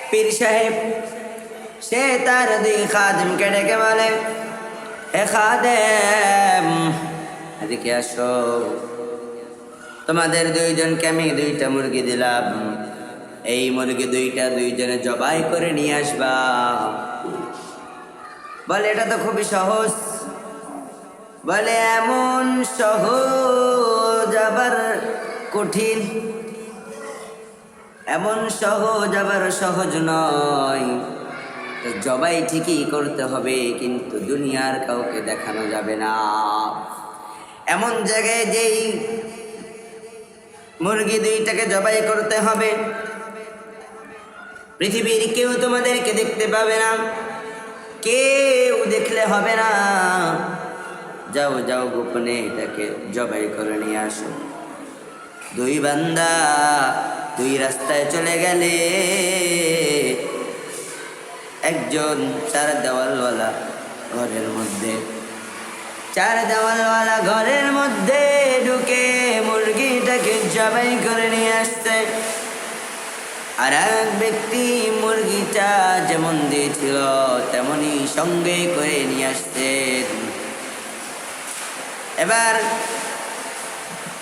পীর সাহেব সে তার দুই খাদেমকে ডেকে বলে, হে খাদেম, এদিকে আসো, তোমাদের দুইজনকে আমি দুইটা মুরগি দিলাম, এই মুরগি দুইটা দুইজনে জবাই করে নিয়ে আসবা। বলে এটা তো খুবই সহজ। বলে এমন সহজ আবার কঠিন, এমন সহজ আবার সহজ নয়। তো জবাই ঠিকই করতে হবে, কিন্তু দুনিয়ার কাউকে দেখানো যাবে না। এমন জায়গায় যেই মুরগি দুইটাকে জবাই করতে হবে, পৃথিবীর কেউ তোমাদেরকে দেখতে পাবে না, কেউ দেখলে হবে না। যাও যাও, গোপনে এটাকে জবাই করে নিয়ে আসো। দুই বান্দা দুই রাস্তায় চলে গেলে, একজন চার দেওয়ালওয়ালা ঘরের মধ্যে, চার দেওয়ালওয়ালা ঘরের মধ্যে ঢুকে মুরগিটাকে জবাই করে নিয়ে আসছে। আর এক ব্যক্তি মুরগিটা যেমন দিয়েছিল তেমনই সঙ্গে করে নিয়ে আসছেন। এবার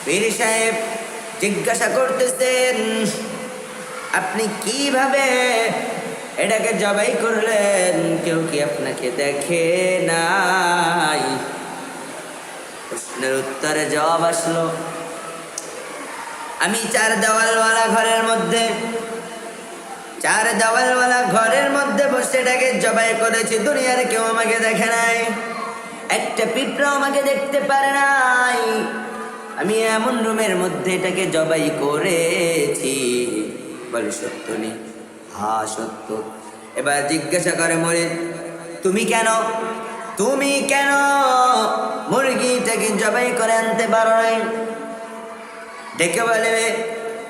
পীর সাহেব জিজ্ঞাসা করতেছেন, আপনি কিভাবে এটাকে জবাই করলেন? কেউ কি আপনাকে দেখে নাই? প্রশ্নের উত্তরে জবাব আসলো, আমি চার দেওয়ালওয়ালা ঘরের মধ্যে, চার দেওয়ালওয়ালা ঘরের মধ্যে বসে এটাকে জবাই করেছি। দুনিয়ার কেউ আমাকে দেখে নাই, একটা পিঁপড়া আমাকে দেখতে পারে নাই। আমি এমন রুমের মধ্যে এটাকে জবাই করেছি। বলে সত্য নেই? হ্যাঁ সত্য। এবার জিজ্ঞাসা করে মরে, তুমি কেন মুরগিটাকে জবাই করে আনতে পারো নাই? ডেকে বলে,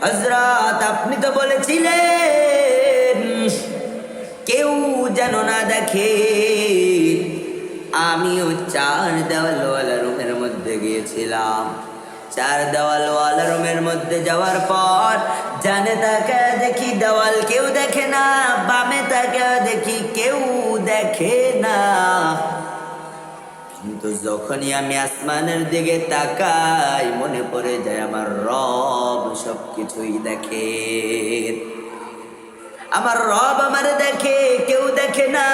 হযরত আপনি তো বলেছিলেন কেউ যেন না দেখে। আমিও চার দেওয়ালওয়ালা রুমের মধ্যে গিয়েছিলাম। চার দেওয়ালওয়ালা রুমের মধ্যে যাওয়ার পর ডানে তাকে দেখি দেওয়াল, কেউ দেখে না। বামে তাকে দেখি, কেউ দেখে না। কিন্তু যখনই আমি আসমানের দিকে তাকাই, মনে পড়ে যায় আমার রব সবকিছুই দেখে। আমার রব আমারে দেখে, কেউ দেখে না।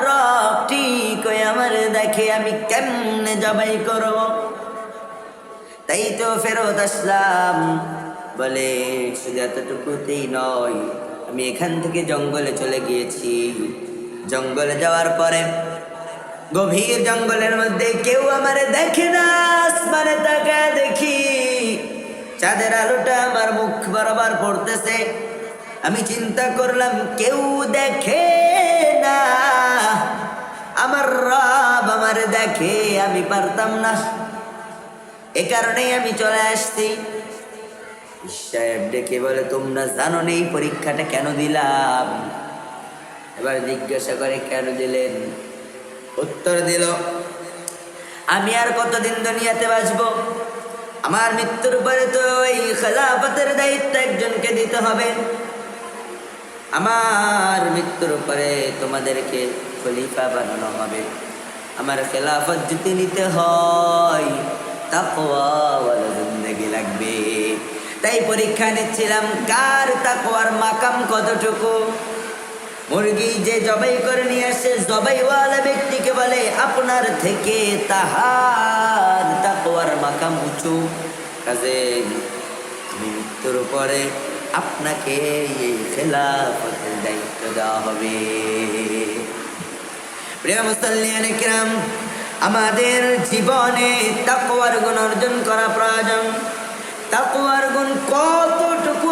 রব ঠিক ওই আমারে দেখে, আমি কেমনে জবাই করব? তাই তো ফেরত আসলাম। বলে শুধু এতটুকুতেই নয়, আমি এখান থেকে জঙ্গলে চলে গিয়েছি। জঙ্গলে যাওয়ার পরে গভীর জঙ্গলের মধ্যে কেউ আমারে দেখে না। আসমানে তাকায় দেখি চাঁদের আলোটা আমার মুখ বরাবর পড়তেছে। আমি চিন্তা করলাম কেউ দেখে না, আমার রব আমারে দেখে, আমি পারতাম না। এ কারণেই আমি চলে আসছি। সাহেব ডেকে বলে, তোমরা জানো না এই পরীক্ষাটা কেন দিলাম? এবার জিজ্ঞাসা করে, কেন দিলেন? উত্তর দিল, আমি আর কতদিন দুনিয়াতে বাঁচবো? আমার মৃত্যুর পরে তো এই খেলাফতের দায়িত্ব একজনকে দিতে হবে। আমার মৃত্যুর পরে তোমাদেরকে খলিফা বানানো হবে। আমার খেলাফত যদি নিতে হয় তাকওয়াওয়ালা জিন্দেগি লাগবে। তাই পরীক্ষা নিচ্ছিলাম কার তাকওয়ার মাকাম কতটুকু। মুরগি যে জবাই করে নিয়ে আসে, জবাইওয়ালা ব্যক্তিকে বলে, আপনার থেকে তাহার তাকওয়ার মাকাম উঁচু, কাজে আমি মৃত্যুর পরে আপনাকে এই খেলাফতের দায়িত্ব দেওয়া হবে। প্রিয় মুসল্লিয়ানে কিরাম, আমাদের জীবনে তাকওয়ার গুণ অর্জন করা প্রয়োজন। তাকওয়ার গুণ কতটুকু